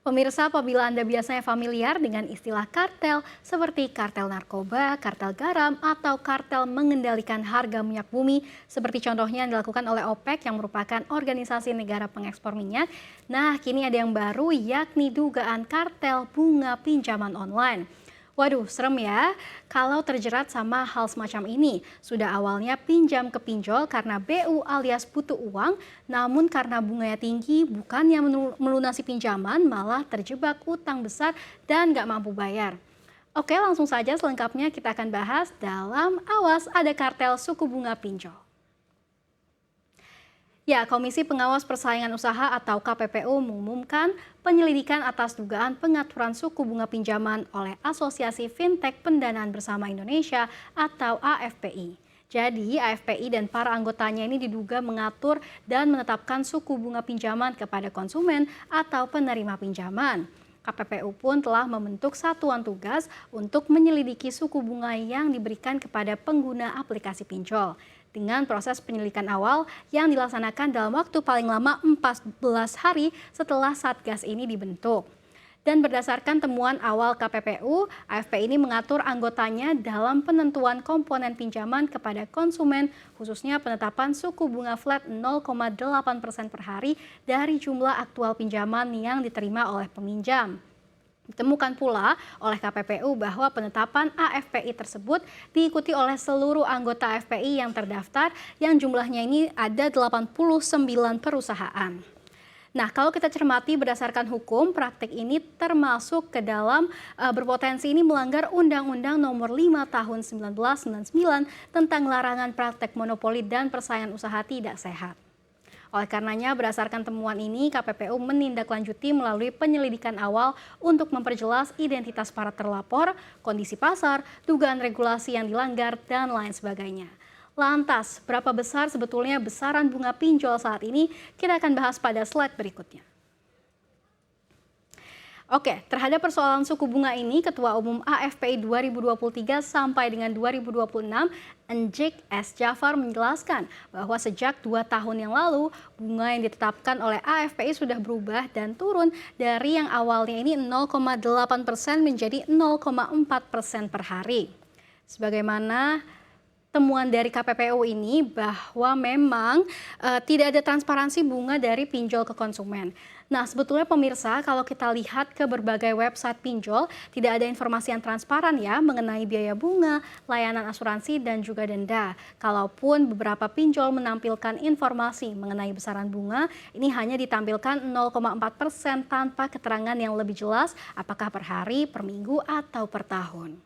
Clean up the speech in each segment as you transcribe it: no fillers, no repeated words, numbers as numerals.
Pemirsa, apabila Anda biasanya familiar dengan istilah kartel seperti kartel narkoba, kartel garam, atau kartel mengendalikan harga minyak bumi, seperti contohnya yang dilakukan oleh OPEC yang merupakan organisasi negara pengekspor minyak, nah kini ada yang baru yakni dugaan kartel bunga pinjaman online. Waduh, serem ya. Kalau terjerat sama hal semacam ini, sudah awalnya pinjam ke pinjol karena BU alias butuh uang, namun karena bunganya tinggi, bukannya melunasi pinjaman, malah terjebak utang besar dan nggak mampu bayar. Oke, langsung saja selengkapnya kita akan bahas dalam Awas Ada Kartel Suku Bunga Pinjol. Ya, Komisi Pengawas Persaingan Usaha atau KPPU mengumumkan penyelidikan atas dugaan pengaturan suku bunga pinjaman oleh Asosiasi Fintech Pendanaan Bersama Indonesia atau AFPI. Jadi, AFPI dan para anggotanya ini diduga mengatur dan menetapkan suku bunga pinjaman kepada konsumen atau penerima pinjaman. KPPU pun telah membentuk satuan tugas untuk menyelidiki suku bunga yang diberikan kepada pengguna aplikasi pinjol. Dengan proses penyelidikan awal yang dilaksanakan dalam waktu paling lama 14 hari setelah Satgas ini dibentuk. Dan berdasarkan temuan awal KPPU, AFP ini mengatur anggotanya dalam penentuan komponen pinjaman kepada konsumen, khususnya penetapan suku bunga flat 0,8% per hari dari jumlah aktual pinjaman yang diterima oleh peminjam. Ditemukan pula oleh KPPU bahwa penetapan AFPI tersebut diikuti oleh seluruh anggota AFPI yang terdaftar yang jumlahnya ini ada 89 perusahaan. Nah, kalau kita cermati berdasarkan hukum, praktik ini termasuk ke dalam berpotensi ini melanggar Undang-Undang Nomor 5 Tahun 1999 tentang larangan praktek monopoli dan persaingan usaha tidak sehat. Oleh karenanya, berdasarkan temuan ini, KPPU menindaklanjuti melalui penyelidikan awal untuk memperjelas identitas para terlapor, kondisi pasar, dugaan regulasi yang dilanggar, dan lain sebagainya. Lantas, berapa besar sebetulnya besaran bunga pinjol saat ini? Kita akan bahas pada slide berikutnya. Oke, terhadap persoalan suku bunga ini, Ketua Umum AFPI 2023 sampai dengan 2026, Enjik S. Jafar menjelaskan bahwa sejak 2 tahun yang lalu, bunga yang ditetapkan oleh AFPI sudah berubah dan turun dari yang awalnya ini 0,8% menjadi 0,4% per hari. Sebagaimana temuan dari KPPU ini bahwa memang tidak ada transparansi bunga dari pinjol ke konsumen. Nah, sebetulnya pemirsa, kalau kita lihat ke berbagai website pinjol, tidak ada informasi yang transparan ya mengenai biaya bunga, layanan asuransi, dan juga denda. Kalaupun beberapa pinjol menampilkan informasi mengenai besaran bunga, ini hanya ditampilkan 0,4% tanpa keterangan yang lebih jelas apakah per hari, per minggu, atau per tahun.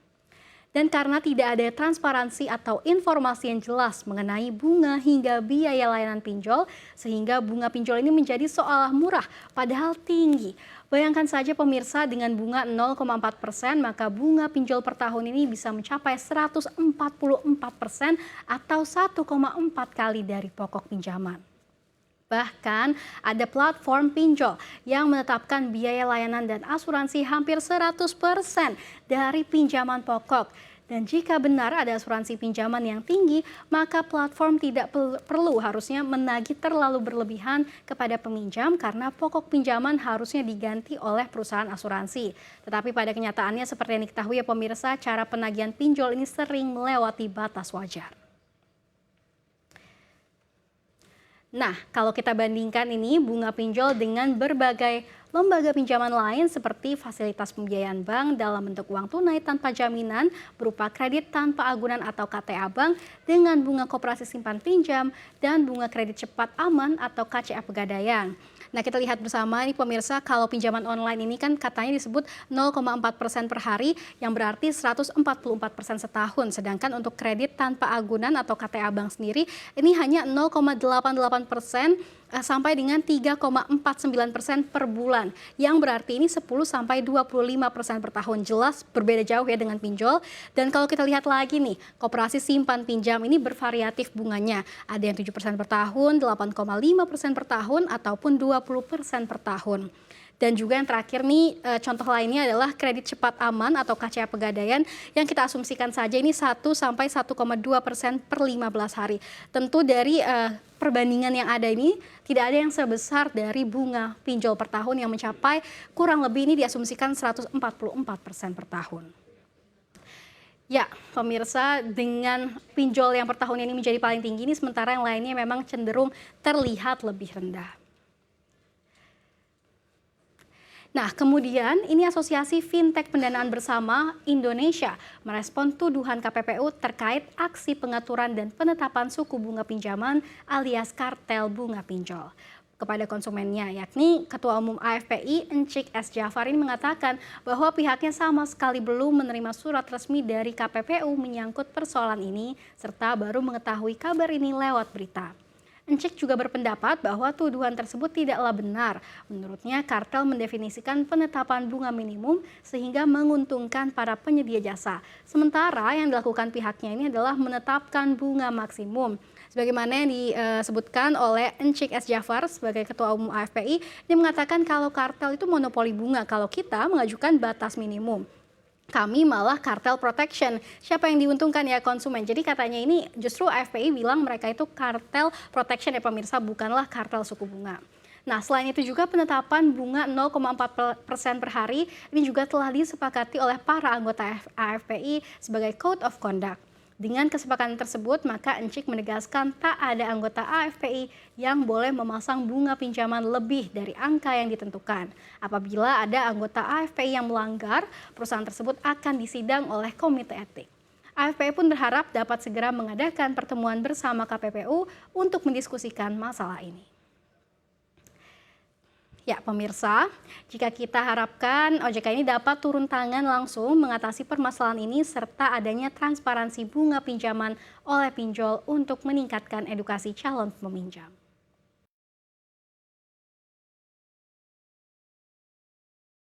Dan karena tidak ada transparansi atau informasi yang jelas mengenai bunga hingga biaya layanan pinjol, sehingga bunga pinjol ini menjadi seolah murah padahal tinggi. Bayangkan saja pemirsa, dengan bunga 0,4%, maka bunga pinjol per tahun ini bisa mencapai 144% atau 1,4 kali dari pokok pinjaman. Bahkan ada platform pinjol yang menetapkan biaya layanan dan asuransi hampir 100% dari pinjaman pokok. Dan jika benar ada asuransi pinjaman yang tinggi, maka platform tidak perlu harusnya menagih terlalu berlebihan kepada peminjam karena pokok pinjaman harusnya diganti oleh perusahaan asuransi. Tetapi pada kenyataannya seperti yang diketahui ya pemirsa, cara penagihan pinjol ini sering melewati batas wajar. Nah, kalau kita bandingkan ini bunga pinjol dengan berbagai lembaga pinjaman lain seperti fasilitas pembiayaan bank dalam bentuk uang tunai tanpa jaminan berupa kredit tanpa agunan atau KTA bank dengan bunga koperasi simpan pinjam dan bunga kredit cepat aman atau KCA Pegadaian. Nah, kita lihat bersama ini pemirsa, kalau pinjaman online ini kan katanya disebut 0,4% per hari yang berarti 144% setahun. Sedangkan untuk kredit tanpa agunan atau KTA bank sendiri ini hanya 0,88% sampai dengan 3,49% per bulan. Yang berarti ini 10 sampai 25% per tahun. Jelas berbeda jauh ya dengan pinjol. Dan kalau kita lihat lagi nih, koperasi simpan pinjam ini bervariatif bunganya. Ada yang 7% per tahun, 8,5% per tahun, ataupun 20% per tahun. Dan juga yang terakhir nih, contoh lainnya adalah kredit cepat aman atau KCA Pegadaian yang kita asumsikan saja ini 1 sampai 1,2% per 15 hari. Tentu dari perbandingan yang ada ini tidak ada yang sebesar dari bunga pinjol per tahun yang mencapai kurang lebih ini diasumsikan 144% per tahun. Ya, pemirsa, dengan pinjol yang per tahun ini menjadi paling tinggi ini, sementara yang lainnya memang cenderung terlihat lebih rendah. Nah, kemudian ini Asosiasi Fintech Pendanaan Bersama Indonesia merespon tuduhan KPPU terkait aksi pengaturan dan penetapan suku bunga pinjaman alias kartel bunga pinjol kepada konsumennya, yakni Ketua Umum AFPI Encik S. Jafar ini mengatakan bahwa pihaknya sama sekali belum menerima surat resmi dari KPPU menyangkut persoalan ini, serta baru mengetahui kabar ini lewat berita. Encik juga berpendapat bahwa tuduhan tersebut tidaklah benar. Menurutnya, kartel mendefinisikan penetapan bunga minimum sehingga menguntungkan para penyedia jasa. Sementara yang dilakukan pihaknya ini adalah menetapkan bunga maksimum. Sebagaimana yang disebutkan oleh Encik S. Jafar sebagai Ketua Umum AFPI, dia mengatakan kalau kartel itu monopoli bunga, kalau kita mengajukan batas minimum. Kami malah kartel protection. Siapa yang diuntungkan ya konsumen. Jadi katanya ini justru AFPI bilang mereka itu kartel protection ya pemirsa, bukanlah kartel suku bunga. Nah, selain itu juga penetapan bunga 0,4% per hari ini juga telah disepakati oleh para anggota AFPI sebagai Code of Conduct. Dengan kesepakatan tersebut, maka Encik menegaskan tak ada anggota AFPI yang boleh memasang bunga pinjaman lebih dari angka yang ditentukan. Apabila ada anggota AFPI yang melanggar, perusahaan tersebut akan disidang oleh Komite Etik. AFPI pun berharap dapat segera mengadakan pertemuan bersama KPPU untuk mendiskusikan masalah ini. Ya, pemirsa, jika kita harapkan OJK ini dapat turun tangan langsung mengatasi permasalahan ini serta adanya transparansi bunga pinjaman oleh pinjol untuk meningkatkan edukasi calon peminjam.